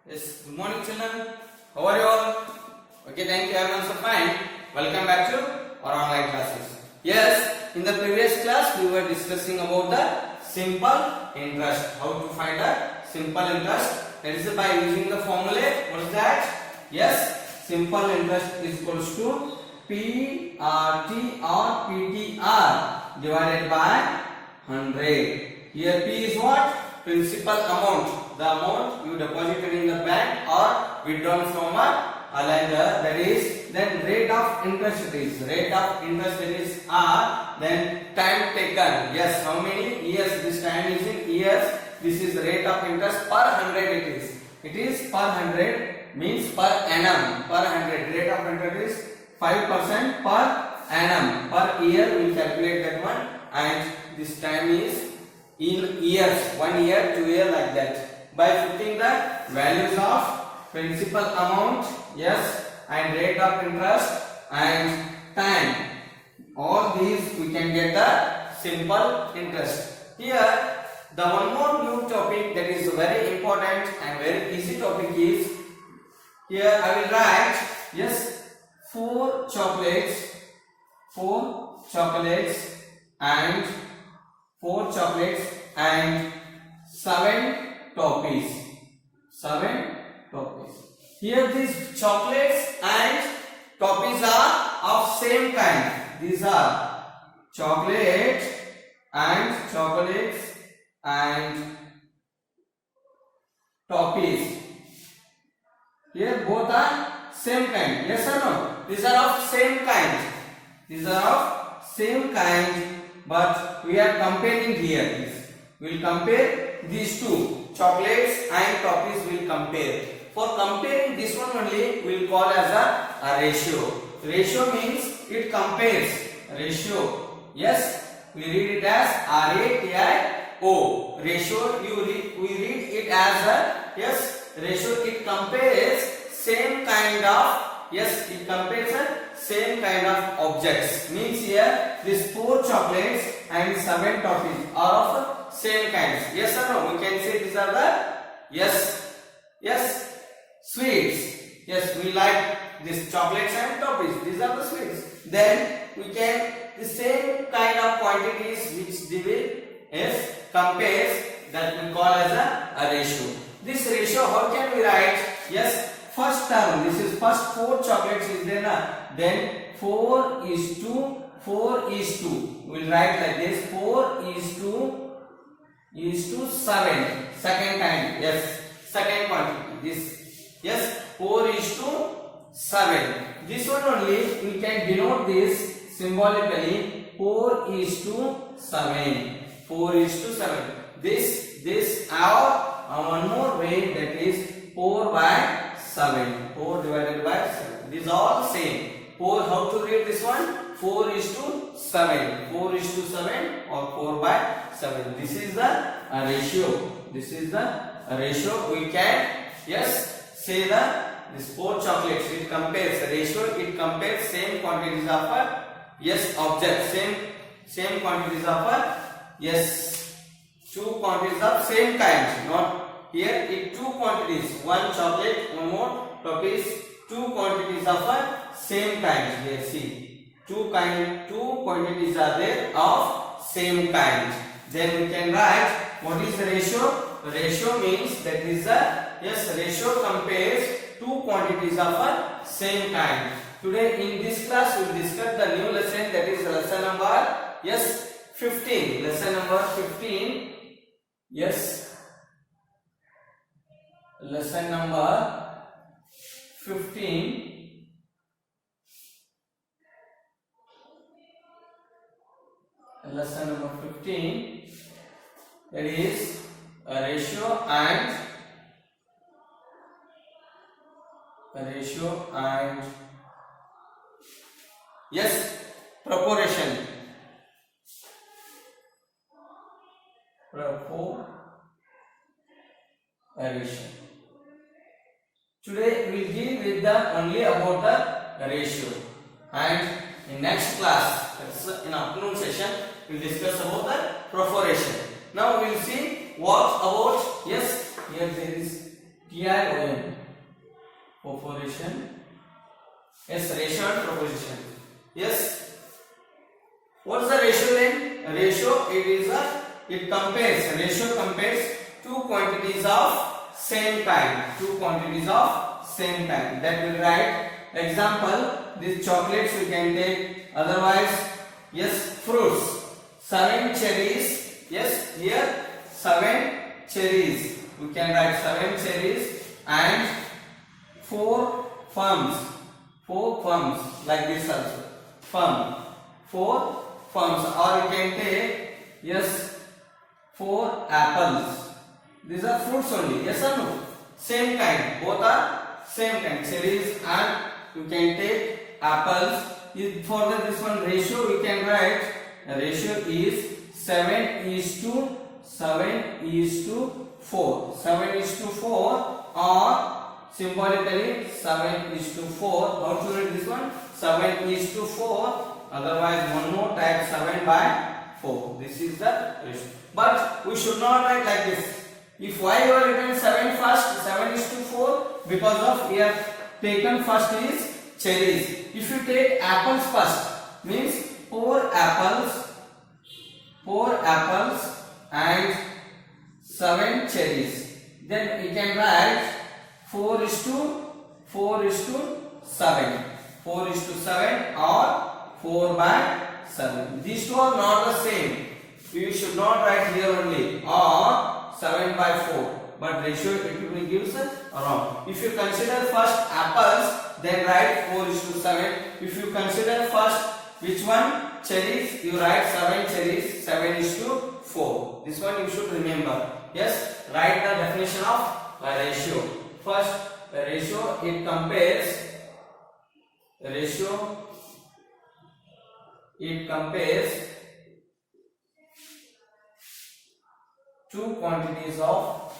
Yes, good morning children. How are you all? Okay, thank you. I am also fine. Welcome back to our online classes. Yes, in the previous class we were discussing about the simple interest. How to find a simple interest? That is by using the formula. What is that? Yes, simple interest is equals to PRT or PTR divided by 100. Here P is what? Principal amount, the amount you deposited in the bank or withdrawn from a lender, that is, then rate of interest it is, rate of interest that is R, then time taken, yes, how many years, this time is in years, this is rate of interest per 100 it is per 100 means per annum, per 100, rate of interest is 5% per annum, per year we calculate that one, and this time is in years, 1 year, 2 year, like that. By putting the values of principal amount, yes, and rate of interest and time, all these we can get the simple interest. Here, the one more new topic that is very important and very easy topic is, here I will write, yes, 4 chocolates and 4 chocolates and 7 toffees. 7 toffees. Here these chocolates and toffees are of same kind. These are chocolates and toffees. Here both are same kind. Yes or no? These are of same kind. These are of same kind. But we are comparing here. We will compare these two, chocolates and toffees. We will compare. For comparing this one only, we will call as a ratio. Ratio means it compares. Ratio. Yes, we read it as RATIO. Ratio. We read it as a, yes, ratio. It compares same kind of. Yes, it compares same kind of objects. Means here these 4 chocolates and 7 toffees are of same kinds. Yes or no? We can say these are the sweets. Yes, we like these chocolates and toffees. These are the sweets. Then we can the same kind of quantities which they will compares, that we call as a ratio. This ratio, how can we write? Yes. First term, this is first 4 chocolates is there, then 4 is to 4 is to, we will write like this, 4 is to 7, second time, yes, second quantity, this, yes, 4 is to 7, this one only we can denote this symbolically, 4 is to 7, 4 is to 7, this one more way, that is 4 by 7, 4 divided by 7. These are all same. 4, how to read this one? 4 is to 7. 4 is to 7 or 4 by 7. This is the ratio. This is the ratio. We can, yes, say this 4 chocolates. It compares ratio. It compares same quantities of yes, objects. Same quantities of yes, 2 quantities of same kind. Not here it 2 quantities, 1 chocolate, 1 more toffees, 2 quantities of same kind. Here see, 2 quantities are there of same kind. Then we can write what is the ratio? Ratio means that is the, yes, ratio compares 2 quantities of same kind. Today in this class we will discuss the new lesson, that is lesson number, yes, 15. Lesson number 15. Yes. Lesson number 15. Lesson number 15. That is a ratio and yes, proportion. Proportion. Today we will deal with the only about the ratio, and in next class, that's in afternoon session, we will discuss about the proportion. Now we will see what about, yes, here there is TION. proportion. Yes, ratio and proportion. Yes. What's the ratio then? Ratio, it compares, ratio compares two quantities of same kind. Two quantities of same kind. That will write example, these chocolates we can take, otherwise, yes, fruits. 7 cherries. Yes, here 7 cherries. We can write 7 cherries and 4 plums. 4 plums, like this also. Plum. 4 plums. Or you can take, yes, 4 apples. These are fruits only. Yes or no? Same kind. Both are same kind. Cherries and you can take apples. For this one ratio, we can write ratio is 7:7:4. 7:4 or symbolically 7:4. How to read this one? 7:4. Otherwise, one more type 7/4. This is the ratio. But we should not write like this. If why you are written 7 first, 7:4, because of we have taken first is cherries. If you take apples first, means 4 apples and 7 cherries. Then we can write 4:7. 4:7 or 4/7. These two are not the same. You should not write here only or 7/4. But ratio it will give us wrong. If you consider first apples, then write 4:7. If you consider first which one? Cherries, you write 7 cherries, 7:4. This one you should remember. Yes, write the definition of a ratio. First, the ratio it compares two quantities of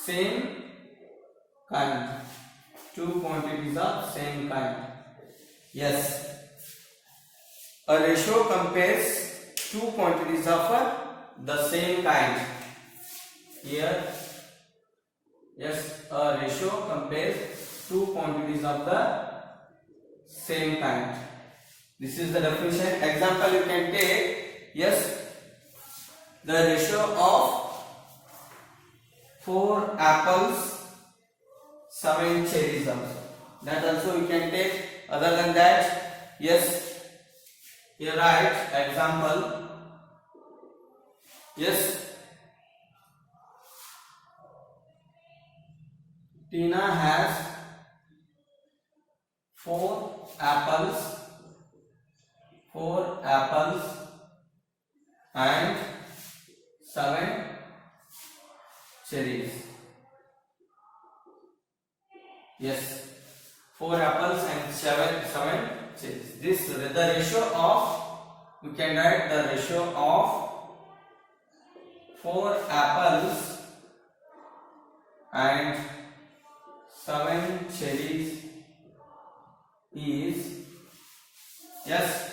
same kind. Two quantities of same kind. Yes. A ratio compares two quantities of the same kind. Here, yes, a ratio compares two quantities of the same kind. This is the definition. Example you can take. Yes, the ratio of 4 apples, 7 cherries also. That also you can take. Other than that, yes, here write example. Yes, Tina has 4 apples and 7 cherries. Yes, 4 apples and 7 cherries. This the ratio of, we can write the ratio of 4 apples and 7 cherries is, yes,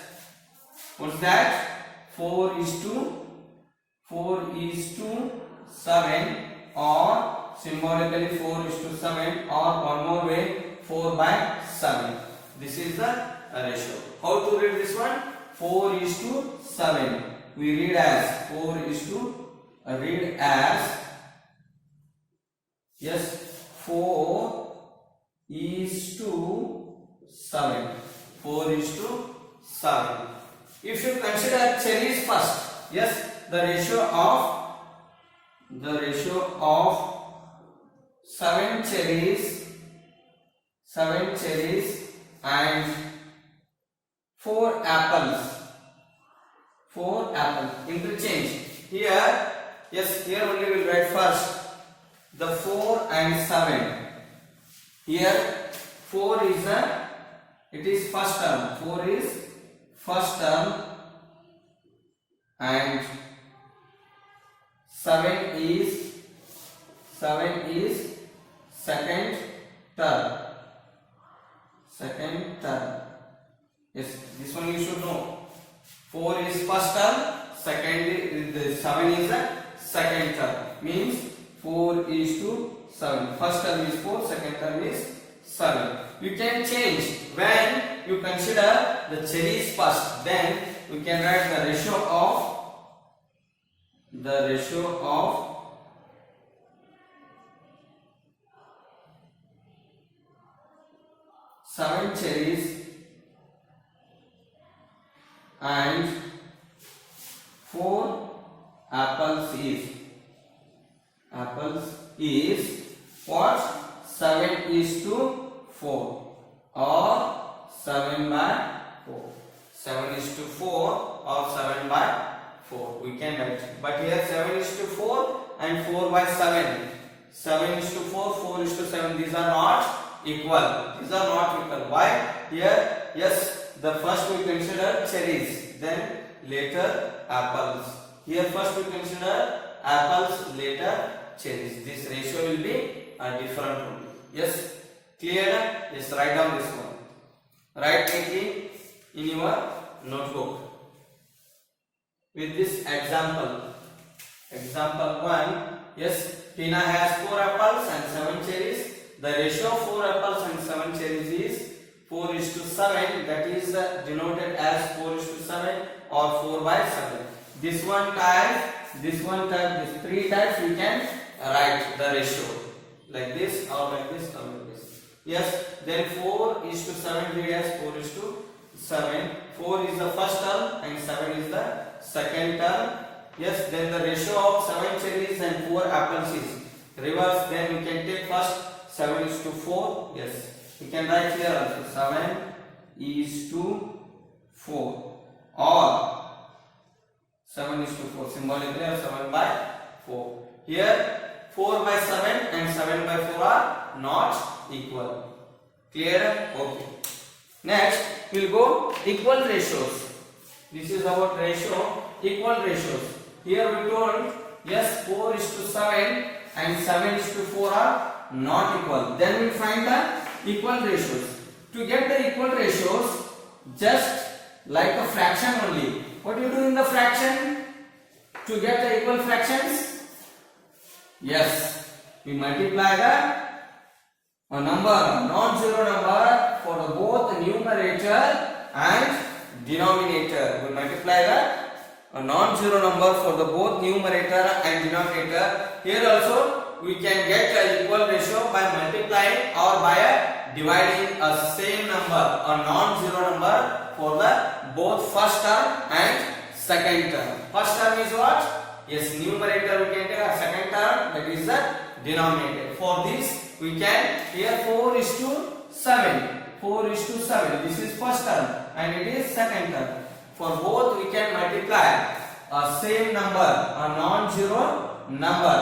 what's that? 4:7 or symbolically 4:7 or one more way 4/7. This is the ratio. How to read this one? 4:7. We read as 4:7. If you consider cherries first, yes, the ratio of 7 cherries and 4 apples. Interchange. Here, yes, here only we will write first the 4 and 7. Here 4 is it is first term. 4 is first term and 7 is second term. Yes, this one you should know. 4 is first term, second is the 7 is the second term. Means 4 is to 7. First term is 4, second term is 7. You can change when you consider the cherries first. Then we can write the ratio of 7 cherries and 4 apples is what? 7 is to 4 or 7 by 4. 7 is to 4 or 7 by 4. We can write. But here 7 is to 4 and 4 by 7. 7 is to 4, 4 is to 7. These are not equal. These are not equal. Why? Here, yes, the first we consider cherries, then later apples. Here first we consider apples, later cherries. This ratio will be a different one. Yes, clear? Yes, write down this one. Write neatly in your notebook. With this example, example 1, yes, Tina has 4 apples and 7 cherries. The ratio of 4 apples and 7 cherries is 4 is to 7. That is denoted as 4 is to 7 or 4 by 7. This one type, these 3 types we can write the ratio like this or like this or like this. Yes, then 4 is to 7 read as 4 is to 7. 4 is the first term and 7 is the second term. Yes, then the ratio of 7 cherries and 4 apples is reverse. Then we can take first 7 is to 4. Yes, we can write here also 7 is to 4 or 7 is to 4, symbolically 7 by 4. Here 4 by 7 and 7 by 4 are not equal. Clear? Okay. Next we'll go equal ratios. This is about ratio, equal ratios. Here we told yes, 4 is to 7 and 7 is to 4 are not equal. Then we find the equal ratios. To get the equal ratios, just like a fraction only. What do you do in the fraction? To get the equal fractions? Yes, we multiply a number, non-zero number for both numerator and denominator. We multiply a non-zero number for the both numerator and denominator. Here also we can get the equal ratio by multiplying or by dividing a same number, a non-zero number for the both first term and second term. First term is what? Yes, numerator we can take a second term, that is the denominator. For this we can, here 4 is to 7. 4 is to 7. This is first term and it is second term. For both we can multiply a same number, a non-zero number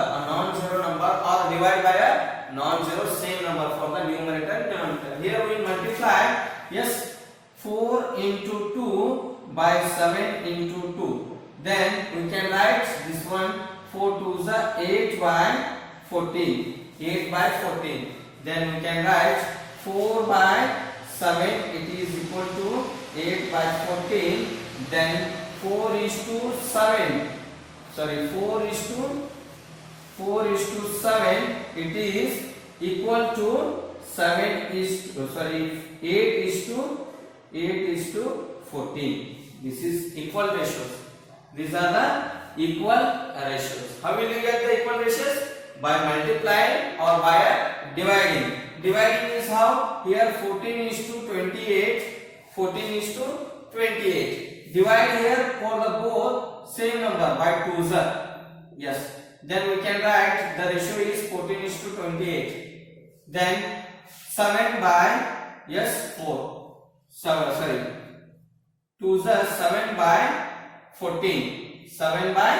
or divide by a non-zero same number for the numerator and denominator. Here we multiply, yes, 4 into 2 by 7 into 2. Then we can write this one, 4 2 is 8 by 14. 8 by 14. Then we can write 4 by 7, it is equal to 8 by 14. Then 4 is to 7. Sorry, 4 is to 7, it is equal to 8 is to 14. This is equal ratios. These are the equal ratios. How will you get the equal ratios? By multiplying or by dividing. Dividing is how? Here 14 is to 28. 14 is to 28. Divide here for the both same number by 2's. Yes. Then we can write the ratio is 14 is to 28. Then 7 by, yes, 4. 2's 7 by 14. 7 by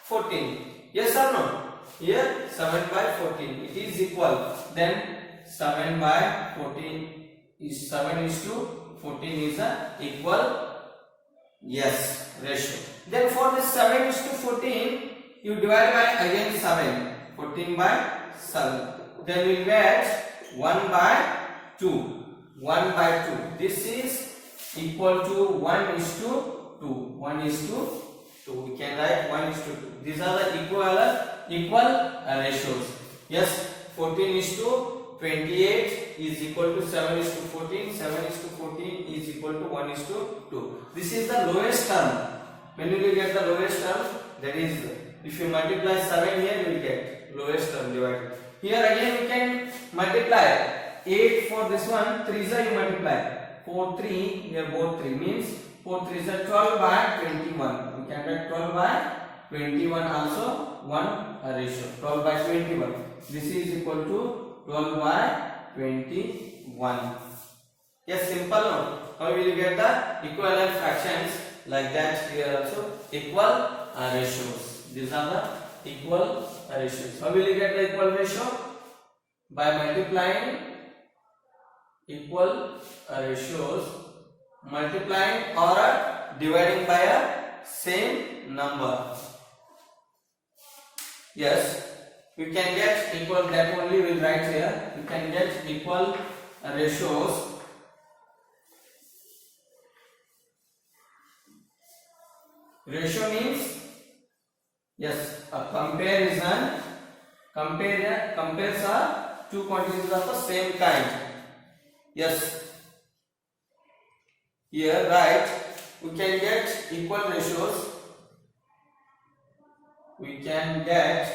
14. Yes or no? Here 7 by 14. It is equal. Then 7 by 14 is 7 is to 14 is equal. Yes, ratio. Then for this 7 is to 14, you divide by again 7. 14 by 7. Then we get 1 by 2. 1 by 2. This is equal to 1 is to 2. 1 is to 2. We can write 1 is to 2. These are the equal ratios. Yes, 14 is to 28 is equal to 7 is to 14. 7 is to 14 is equal to 1 is to 2. This is the lowest term. When you will get the lowest term, that is, if you multiply 7 here, you will get lowest term divided. Here again we can multiply 8 for this one. 3 you multiply 4 3 here, both 3 means 4 3 is 12 by 21. We can get 12 by 21 also one ratio. 12 by 21. This is equal to 12 by 21. Yes, simple no? How will you get the equivalent fractions like that? Here also equal ratios. These are the equal ratios. How will you get the equal ratio? By multiplying equal ratios, multiplying or dividing by a same number. Yes, we can get equal, that only we will write here. We can get equal ratios ratio means, yes, a comparison. Compares two quantities of the same kind. Yes, here right, we can get equal ratios. We can get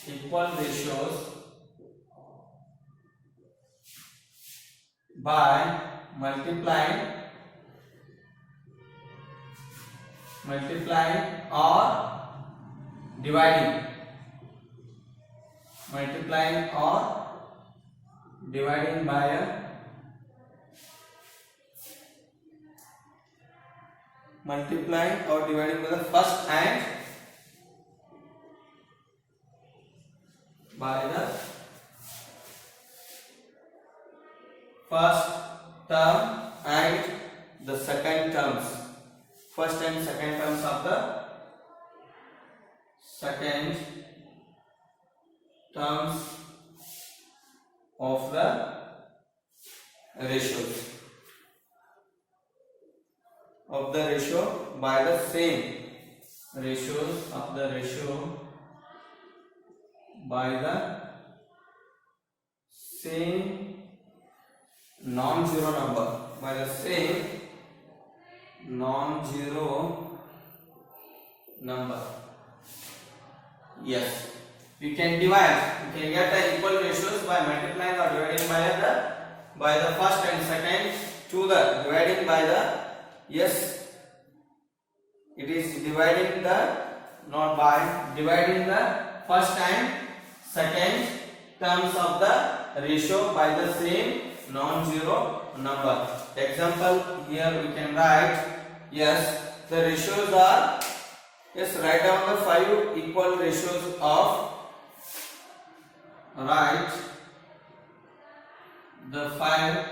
equal ratios by multiplying or dividing. Multiplying or dividing by a the first and by the first term and the second terms. First and second terms of the second terms of the ratios of the ratio by the same ratios of the ratio by the same non-zero number, by the same non-zero number. Yes, we can divide, we can get the equal ratios by multiplying or dividing by the first and second to the dividing by the, yes, it is dividing the, not by, dividing the first and second terms of the ratio by the same non-zero number. Example, here we can write, yes, the ratios are, yes, write down the 5 equal ratios of, write the 5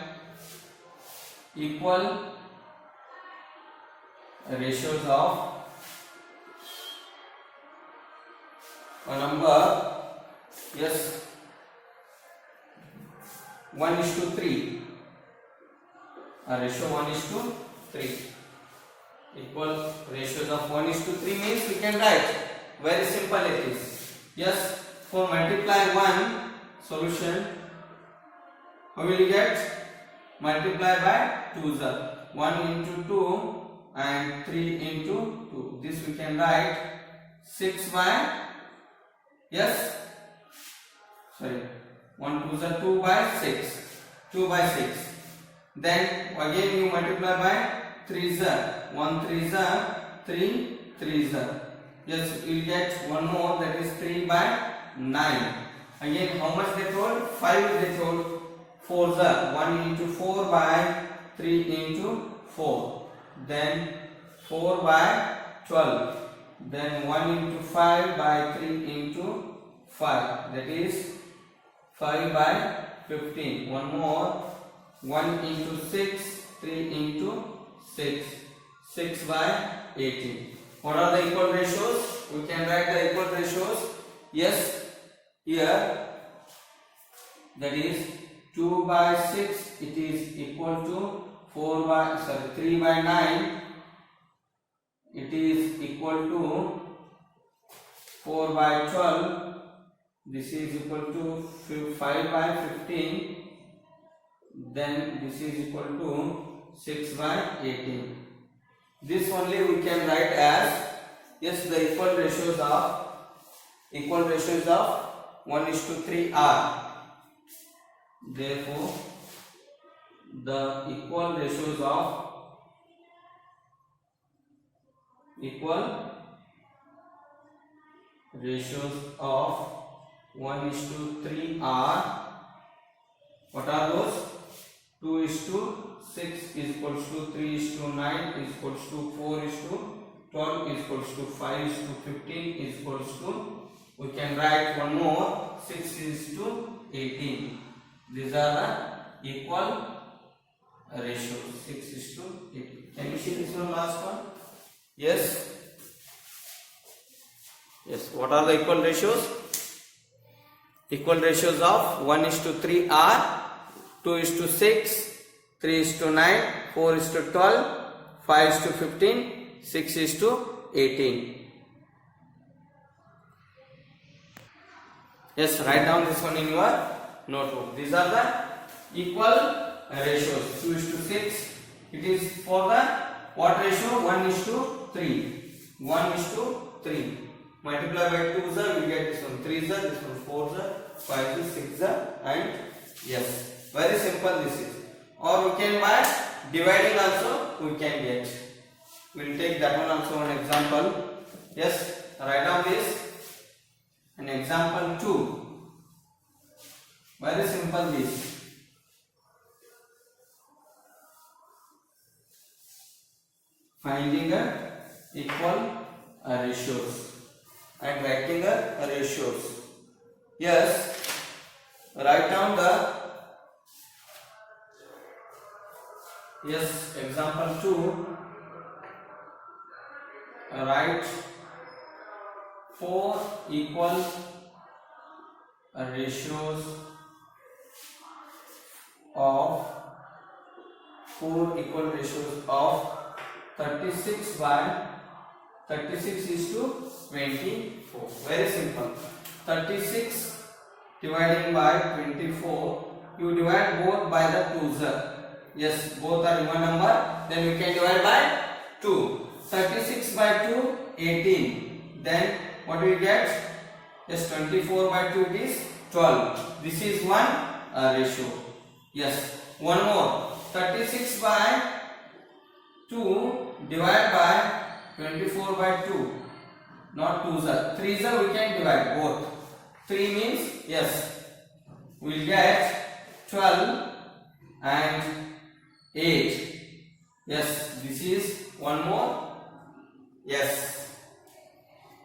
equal ratios of a number, yes, 1:3. A ratio 1:3. Equal ratios of 1:3 means we can write. Very simple it is. Yes, for multiply 1 solution, how will you get? Multiply by 2 are 1 into 2 and 3 into 2. This we can write 6 by, yes, sorry, 1 2 is 2 by 6. 2 by 6. Then again you multiply by 3 is 1 3 is 3 3 is. Yes, you will get one more, that is 3 by 9. Again how much they told? 5 they told. 4 is 1 into 4 by 3 into 4. Then 4 by 12. Then 1 into 5 by 3 into 5. That is 5 by 15. One more, 1 into 6, 3 into 6, 6 by 18. What are the equal ratios? We can write the equal ratios. Yes, here that is 2 by 6, it is equal to 3 by 9 it is equal to 4 by 12. This is equal to 5 by 15. Then this is equal to 6 by 18. This only we can write as, yes, the equal ratios of 1:3 are. Therefore, the equal ratios of 1:3 are, what are those? 2:6 is equals to 3:9 is equals to 4:12 is equals to 5:15 is equals to, we can write one more, 6:18. These are the equal ratios, 6:18. Can you see this one, last one? Yes. Yes. What are the equal ratios? Equal ratios of 1:3 are 2:6, 3:9, 4:12, 5:15, 6:18. Yes, write down this one in your notebook. These are the equal ratios. 2:6. It is for the what ratio? 1:3. 1:3. Multiply by 2 is, we get this one 3 is, this one 4 is, 5 is, 6 is, and yes. Very simple this is. Or we can by dividing also we can get. We will take that one also an example. Yes, write down this. An example 2. Very simple this. Finding a equal ratios and writing a ratios. Yes, write down the, yes, example 2. Write 4 equal ratios of 36 by 36:24. Very simple. 36 dividing by 24. You divide both by the 2's. Yes, both are even number. Then we can divide by 2. 36 by 2, 18. Then what do we get? Yes, 24 by 2 it is 12. This is one ratio. Yes, one more. 36 by 2 divided by 24 by 2. Not 2's. 3's we can divide both. 3 means, yes, we will get 12 and 8. Yes, this is one more. Yes,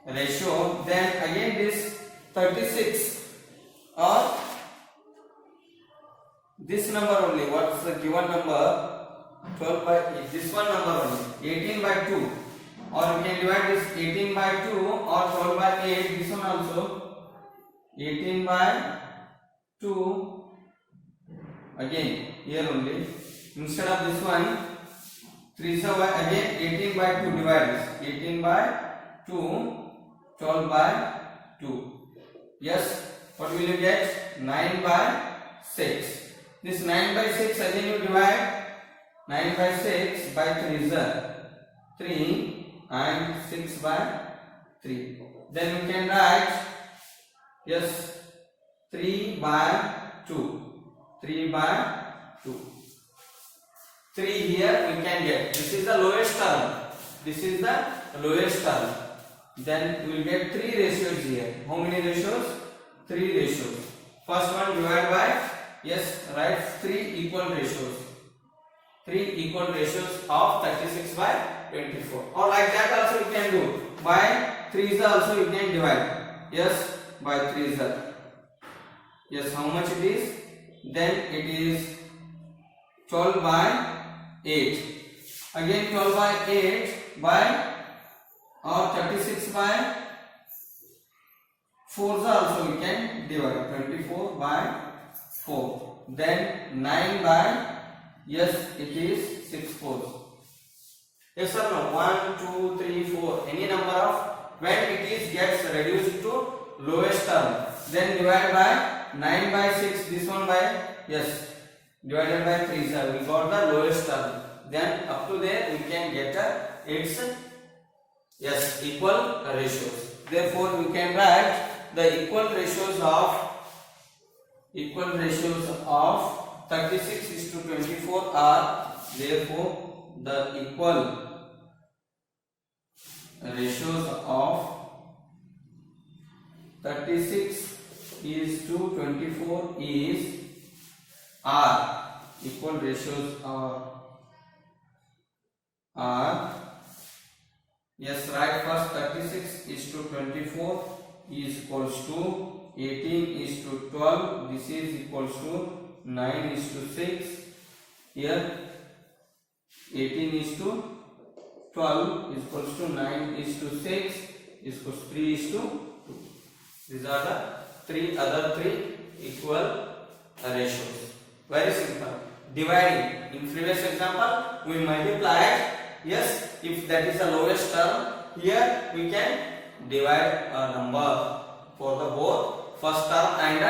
ratio. Then again this 36 or this number only. What's the given number? 12 by 8. This one number only. 18 by 2. Or we can divide this 18 by 2 or 12 by 8. This one also 18 by 2. Again here only. Instead of this one, 3 is again 18 by 2 divide this. 18 by 2, 12 by 2. Yes, what will you get? 9 by 6. This 9 by 6 again you divide. 9 by 6 by 3 is 3 and 6 by 3. Then we can write, yes, 3 by 2. 3 by 2. 3 here we can get. This is the lowest term. This is the lowest term. Then we will get 3 ratios here. How many ratios? 3 ratios. First one divide by, yes, write 3 equal ratios. 3 equal ratios of 36 by 24. Or like that also you can do. By 3's also you can divide. Yes, by 3's. Yes, how much it is? Then it is 12 by 8. Again 12 by 8 by or 36 by 4's also we can divide. 24 by 4. Then 9 by, yes, it is 6 fourths. Yes or no? 1, 2, 3, 4. Any number of when it is gets reduced to lowest term, then divide by 9 by 6. This one by yes divided by 3. So we got the lowest term. Then up to there we can get its yes equal ratios. Therefore we can write the equal ratios of 36:24 are therefore the equal ratios of 36:24 is are equal ratios are yes right first 36:24 is equals to 18:12. This is equals to 9:6. Here 18:12 is equals to 9:6 is equals to 3:2. These are the three equal ratios. Very simple. Dividing. In previous example, we multiplied. Yes, if that is the lowest term, here we can divide a number for the both first term and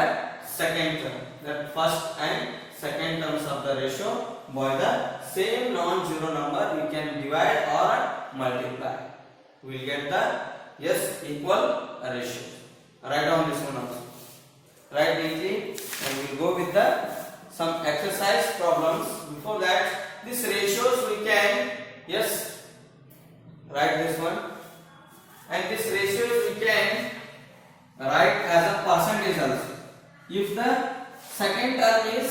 second term. That first and second terms of the ratio by the same non-zero number we can divide or multiply. We will get the yes equal ratio. Write down this one also. Write neatly and we will go with the some exercise problems. Before that, these ratios we can yes write this one, and this ratios we can write as a percentage also. If the second term is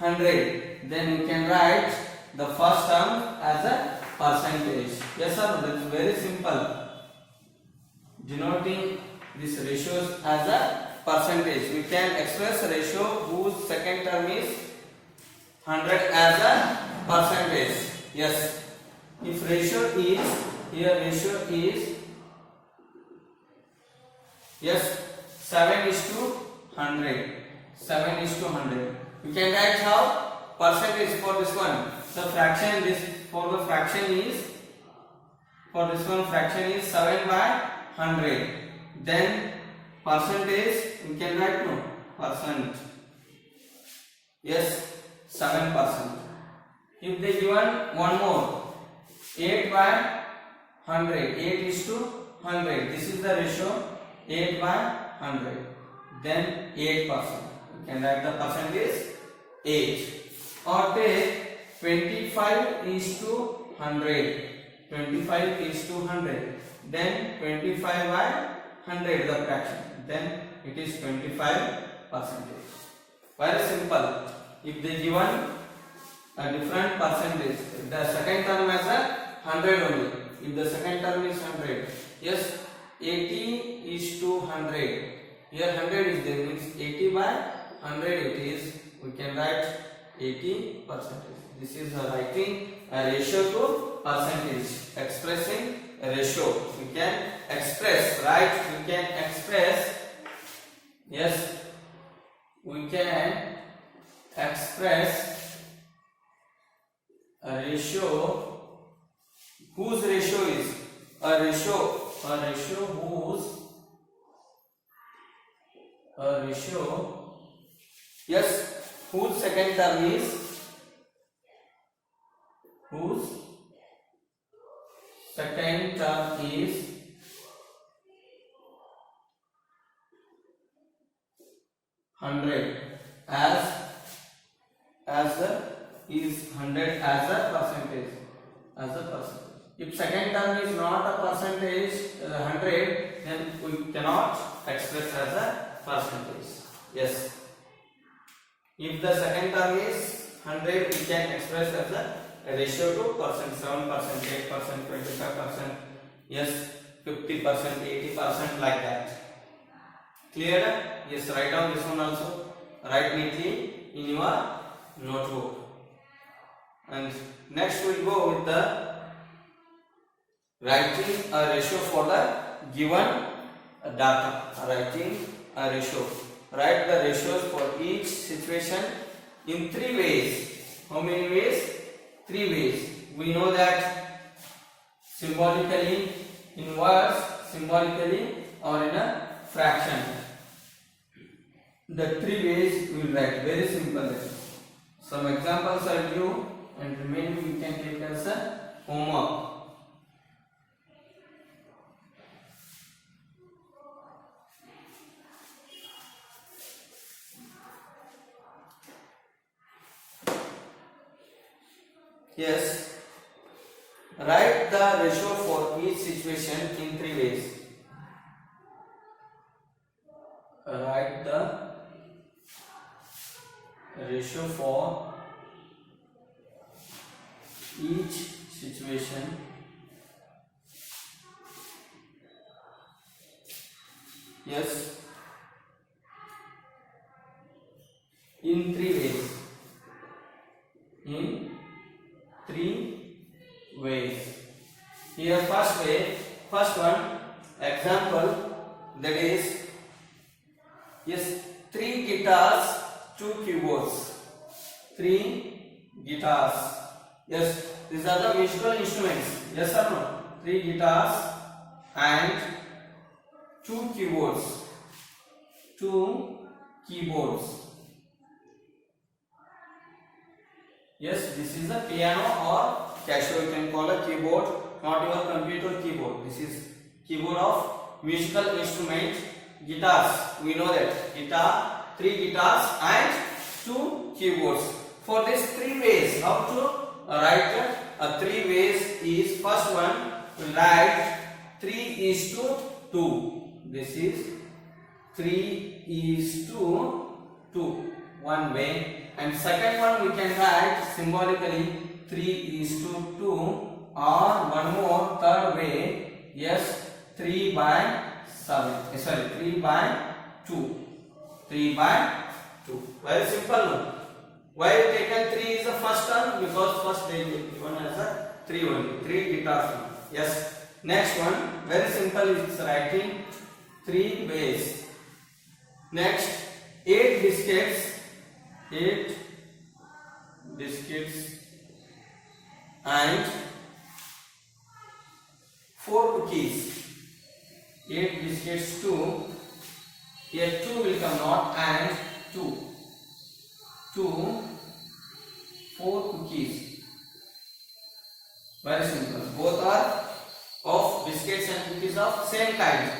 100, then we can write the first term as a percentage. Yes sir, that is very simple. Denoting these ratios as a percentage, we can express ratio whose second term is 100 as a percentage. Yes, if ratio is yes 7:100. We can write how percentage for this one. The fraction for this one fraction is 7/100. Then percentage we can write no percent. Yes, 7%. If they given one more 8/100, 8:100. This is the ratio 8/100. Then 8%. We can write the percent is 8. Or take 25:100. 25:100. Then 25/100 the fraction. Then it is 25%. Very simple. If they given a different percentage, the second term as a 100 only. If the second term is 100, yes, 80:100. Here 100 is there, means 80/100 it is. We can write 80%. This is writing a ratio to percentage, expressing a ratio. We can express, right? We can express. Yes, we can express a ratio whose ratio is a ratio yes whose second term is 100 is 100 as a percentage. If second term is not a percentage 100, then we cannot express as a percentage. Yes. If the second term is 100, we can express as a ratio to percent, 7%, 8%, 25%, yes, 50%, 80% like that. Clear? Yes, write down this one also. Write neatly in your notebook. And next we'll go with the writing a ratio for the given data. Writing a ratio. Write the ratios for each situation in 3 ways. How many ways? three ways. We know that symbolically, in words, symbolically, or in a fraction. The three ways we will write. Very simple. Some examples I will give, and remaining we can take as a homework. Yes, write the ratio for each situation in three ways. Write the ratio for each situation yes in three ways. In three ways. Here first one example, that is yes, 3 guitars, 2 keyboards. 3 guitars. Yes, these are the musical instruments. Yes or no? 3 guitars and 2 keyboards. 2 keyboards. Yes, this is a piano or Casio. You can call a keyboard, not your computer keyboard. This is keyboard of musical instrument. Guitars, we know that guitar, 3 guitars and 2 keyboards. For this three ways, how to write a 3 ways is, first one we write 3:2. This is 3:2, one way, and second one we can write symbolically 3:2, or one more third way, yes, 3/7. Sorry, 3/2. 3/2. Very simple. Why taken 3 is the first term? Because first they given as a 3 only. 3 guitars. Yes. Next one, very simple. It's writing 3 ways. Next, 8 biscuits. 8 biscuits and 4 cookies. 8 biscuits, 2. Here 2 will come, not and 2. 4 cookies. Very simple. Both are of biscuits and cookies of same kind.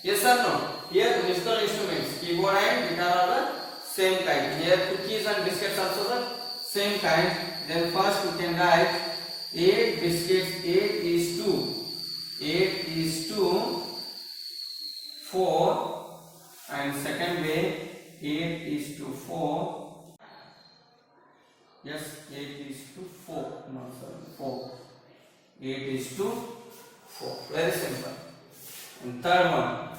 Yes or no? Here musical instruments, keyboard and guitar are the same kind. Here cookies and biscuits also the same kind. Then first we can write 8 biscuits. 8:4, and second way 8:4. Yes, 8:4. No, sorry, 4. 8:4. Very simple. And third one.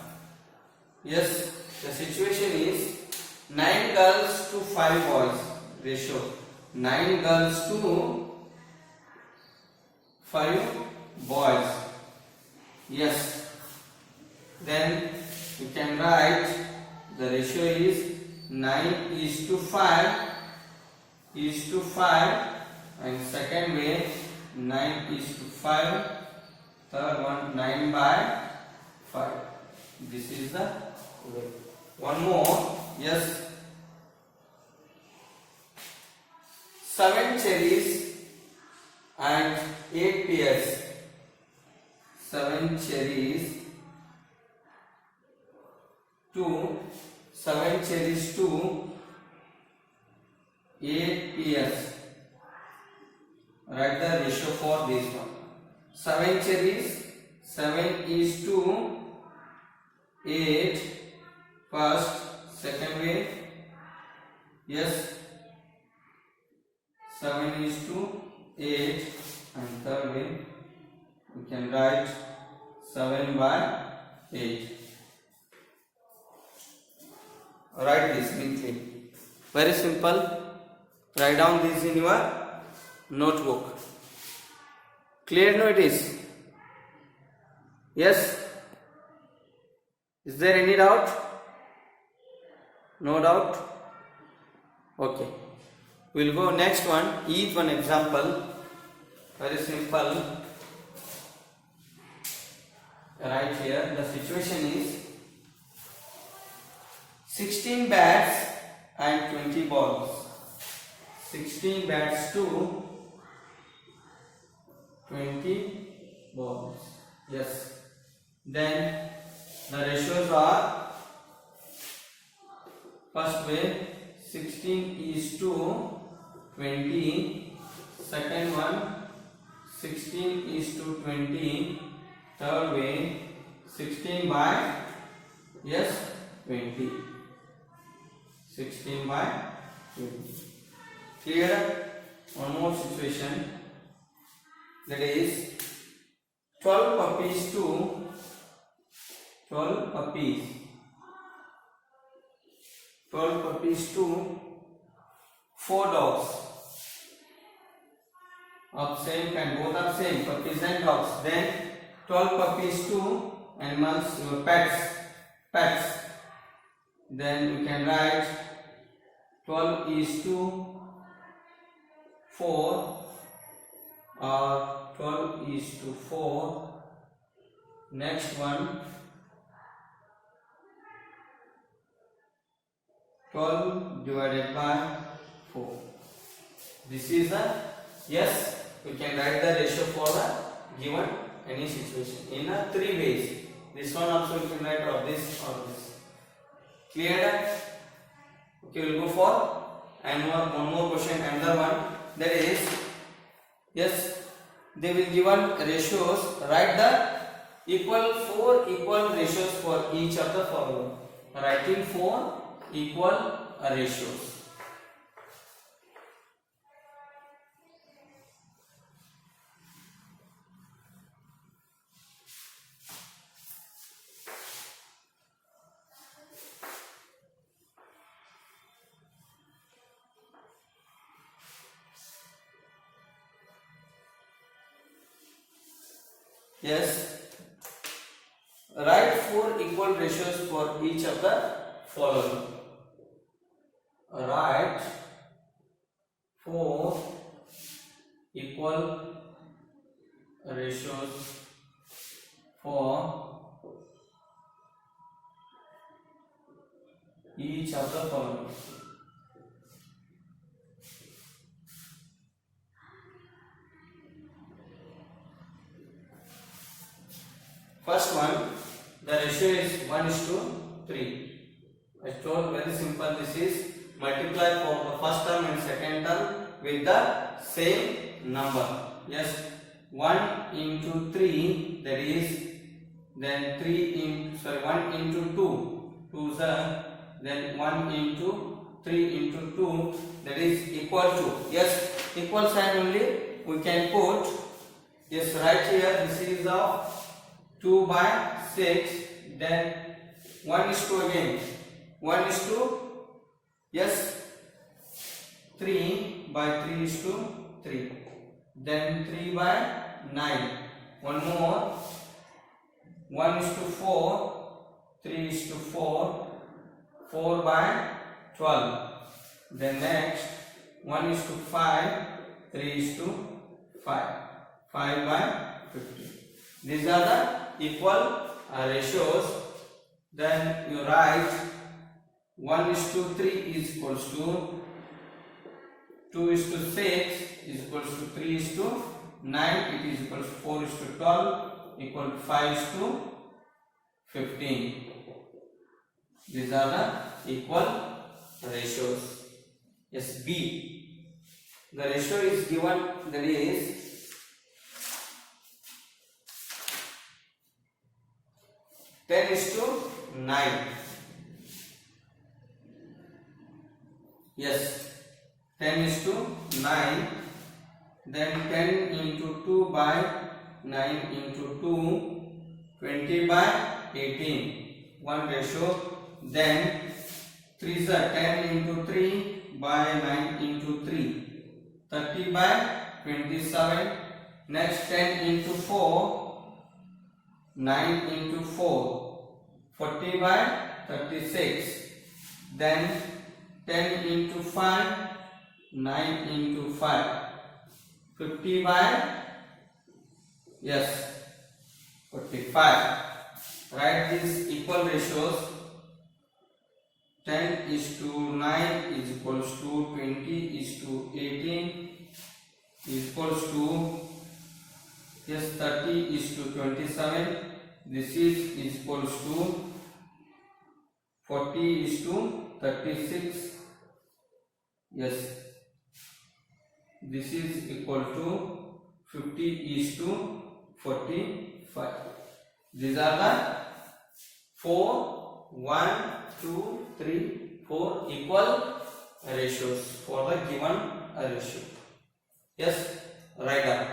Yes, the situation is 9 girls to 5 boys ratio. 9 girls to 5 boys. Yes. Then you can write the ratio is 9:5, and second way 9:5, third one 9/5. This is the way. One more, yes, 7 cherries and 8 pears. 7 cherries to 8 pears. Write the ratio for this one. 7 cherries, 7:8. First, second way, yes, 7:8, and third way we can write 7/8. Write this neatly. Very simple. Write down this in your notebook. Clear? No, it is. Yes. Is there any doubt? No doubt? Okay. We'll go next one. Each one example. very simple. Right here the situation is 16 bats and 20 balls. 16 bats to 20 balls. Yes. Then the ratios are, first way 16:20, second one 16:20, third way 16/20. 16/20. Clear? One more situation, that is 12 puppies to 12 puppies. 12 puppies to 4 dogs of same kind, both are same, puppies and dogs. Then 12 puppies to animals, pets. Then we can write 12:4 or 12:4. Next one 12 divided by 4. This is the, yes, we can write the ratio for the given any situation in a 3 ways. This one also we can write, or this or this. Clear? Okay, we'll go for one more question, another one, that is, yes, they will given ratios. Write the 4 equal ratios for each of the following. Writing 4 equal ratios. Yes, write 4 equal ratios for each of the following. Write 4 equal ratios for each of the following. First one, the ratio is 1:3. I told very simple, this is multiply for the first term and second term with the same number. Yes, 1 into 3, that is, then 1 into 2, 2 is then 1 into 3 into 2, that is equal to, yes, equal sign only we can put. Yes, right here this is of 2/6, then 1:2 again, 1:3, yes, 3/3:3, then 3/9, one more, 1:4, 3:4, 4/12, then next 1:5, 3:5, 5/50. These are the equal ratios. Then you write 1:3 is equals to 2:6 is equals to 3:9, it is equals to 4:12, equal to 5:15. These are the equal ratios. Yes, B. The ratio is given, that is 10:9. Yes, 10:9. Then 10 into 2/9 into 2, 20/18. One ratio. Then 3 is 10 into 3/9 into 3, 30/27. Next 10 into 4, 9 into 4, 40/36. Then 10 into 5, 9 into 5, 50/36. Yes, 45. Write these equal ratios. 10:9 is equals to 20:18 is equals to, yes, 30:27. This is equals to 40:36. Yes, this is equal to 50:45. These are the 4, 1, 2, 3, 4 equal ratios for the given ratio. Yes, write down.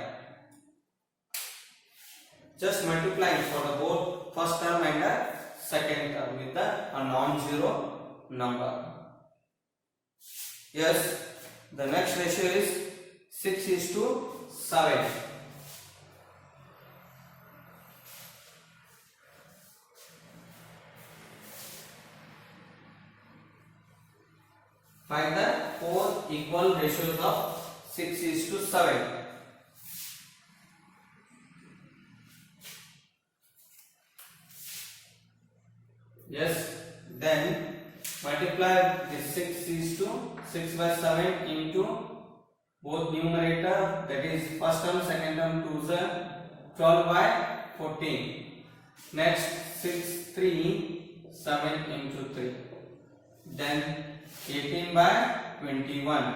Just multiplying for the both first term and the second term with a non-zero number. Yes, the next ratio is 6:7. Find the 4 equal ratios of 6:7. Yes, then multiply this 6 by 7 into both numerator, that is first term second term, 2 is 12 by 14. Next 6 3 7 into 3, then 18 by 21.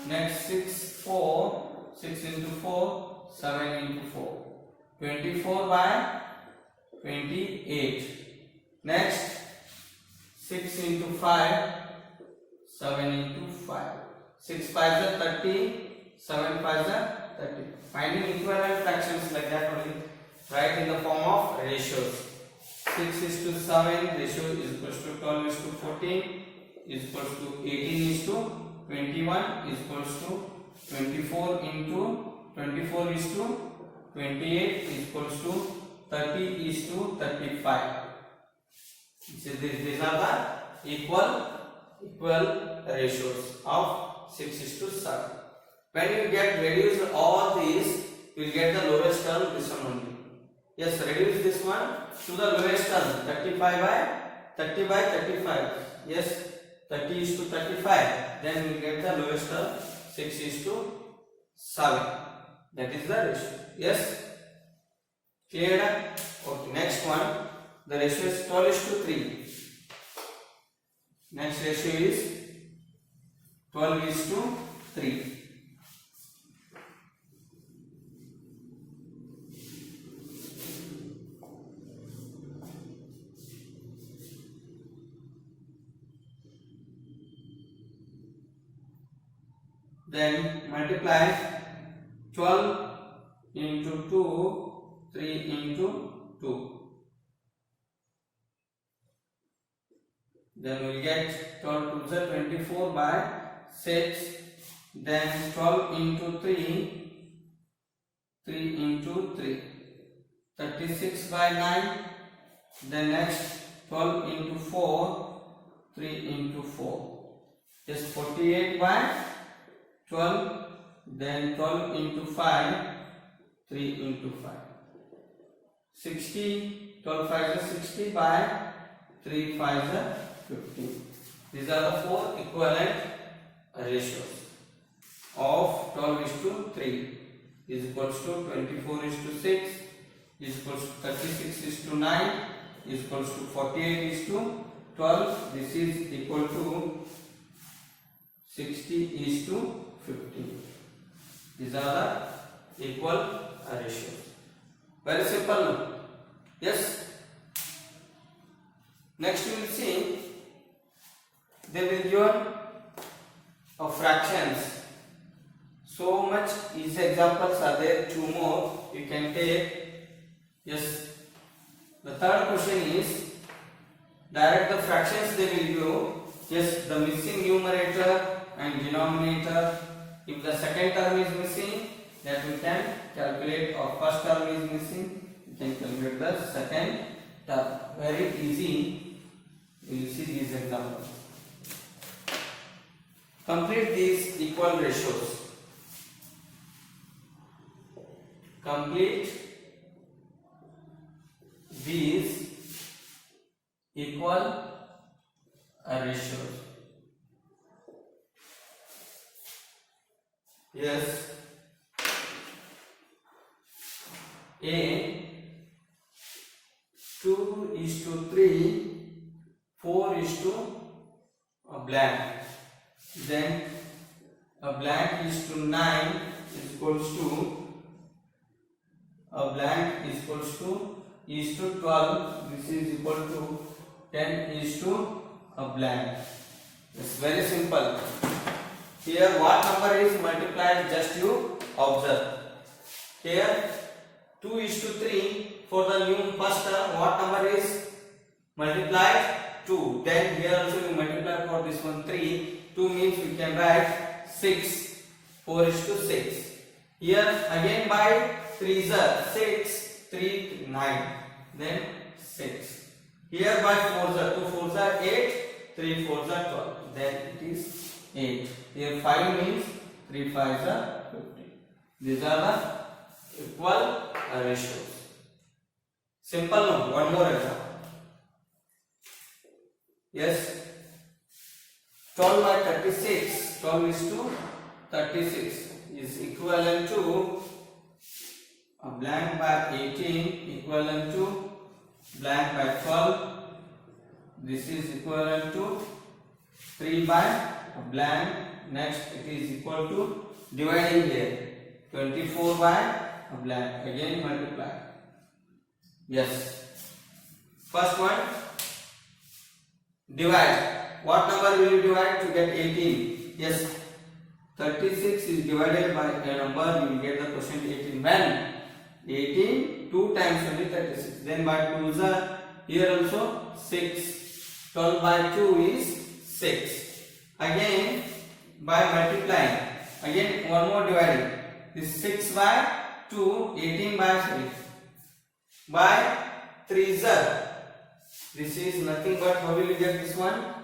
Next 6 into 4 7 into 4, 24 by 28. Next 6 into 5 7 into 5, 6 5 is 30, 7 5 is 30. Finding equivalent fractions like that only, write in the form of ratios. 6:7 ratio is equals to 12:14 is equals to 18:21 is equals to 24 into 24 is to 28 is equals to 30:35. These are the equal ratios of 6:7. When you get reduce all these, you will get the lowest term, this one only. Yes, reduce this one to the lowest term, 30 by 35. Yes, 30:35. Then we will get the lowest term, 6:7. That is the ratio. Yes, clear? Okay, next one. The ratio is 12:3. Next ratio is 12:3. Then multiply 12 into 2, 3 into 2. Then we get 12 to the 24 by 6. Then 12 into 3, 3 into 3, 36 by 9. Then next 12 into 4, 3 into 4. Just 48 by 12. Then 12 into 5, 3 into 5. 60, 12 5 is 60 by 3 5 is 50. These are the 4 equivalent ratios of 12:3 is equals to 24:6 is equals to 36:9 is equals to 48:12. This is equal to 60:50. These are the equal ratios. Very simple. Yes. Next we will see, they will give of fractions. So much easy examples are there. 2 more you can take. Yes. The third question is, direct the fractions they will give. Yes, the missing numerator and denominator. If the second term is missing, that we can calculate, or first term is missing, we can calculate the second term. Very easy. You will see these examples. Complete these equal ratios. Complete these equal ratios. Yes, A 2:3, 4:a blank. Then a blank is to 9 is equals to a blank is to 12. This is equal to 10 is to a blank. It's very simple. Here what number is multiplied, just you observe. Here 2:3 for the new first term, what number is multiplied? 2. Then here also you multiply for this one 3. 2 means we can write 6. 4:6. Here again by 3s are 6, 3, 9. Then 6. Here by 4s are 2 4s are 8, 3 4s are 12. Then it is 8. Here 5 means 3 5s are 15. These are the equal ratios. Simple no? One more example. Yes. 12 by 36. 12 is to 36 is equivalent to a blank by 18 equivalent to blank by 12. This is equivalent to 3 by a blank. Next it is equal to dividing here 24 by a blank. Again multiply. Yes. First one, divide. What number will you divide to get 18? Yes. 36 is divided by a number, you will get the quotient 18. When 18 2 times only 36. Then by 2s are here also 6. 12 by 2 is 6. Again by multiplying. Again one more dividing. This 6 by 2, 18 by 3. By 3s are. This is nothing but how will you get this one?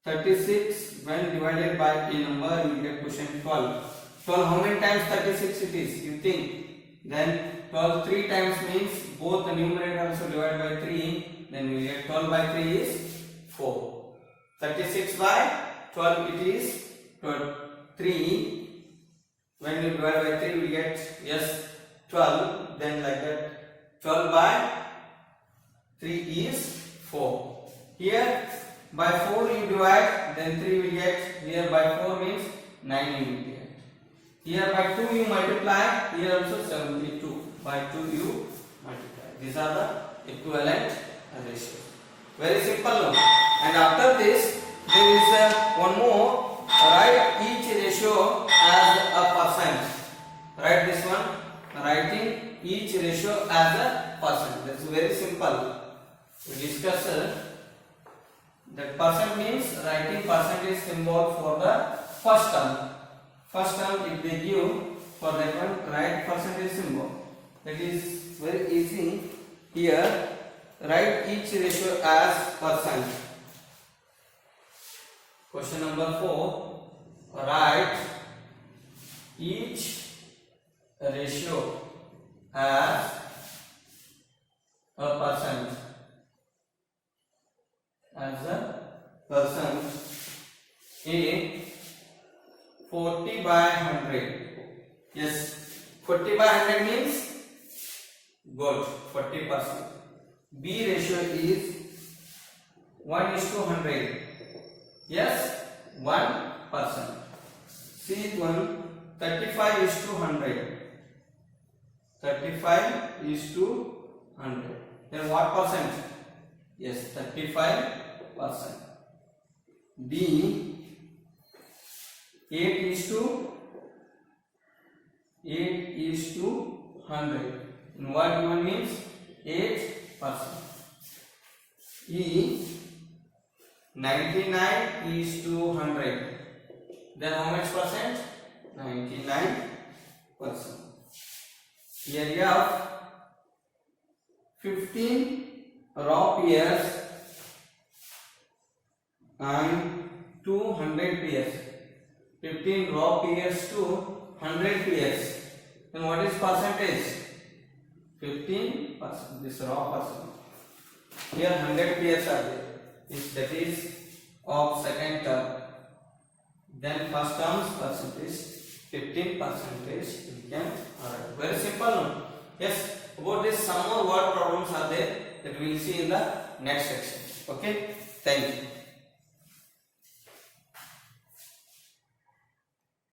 36 when divided by a number you will get quotient 12. 12 how many times 36 it is? You think. Then 12 3 times means both the numerator also divided by 3. Then we will get 12 by 3 is 4. 36 by 12 it is 3. When you divide by 3 we get yes 12. Then like that 12 by 3 is 4. Here by 4 you divide, then 3 will get. Here by 4 means 9 you will get. Here by 2 you multiply. Here also 72. By 2 you multiply. These are the equivalent ratios. Very simple no? And after this there is one more. Write each ratio as a percent. Write this one. Writing each ratio as a percent. That's very simple. We discuss that percent means writing percentage symbol for the first term. First term if they give for that one write percentage symbol. That is very easy. Here write each ratio as percent. Question number 4. Write each ratio as a percent. As a percent. A 40 by 100. Yes, 40 by 100 means good, 40%. B ratio is 1:100. Yes, 1%. C one 35:100. 35:100. Then what percent? Yes, 35%. D 8:100. And what given means 8%. E 99:100. Then how much percent? 99%. Here you have 15 raw pairs and 200 pairs. 15 raw pairs to 100 pairs. Then what is percentage? 15%. This raw percent. here 100 pairs are there. If that is of second term, then first term's percentage 15 percentage we can write. Very simple no? Yes, about this some more word problems are there that we will see in the next section. Okay, thank you.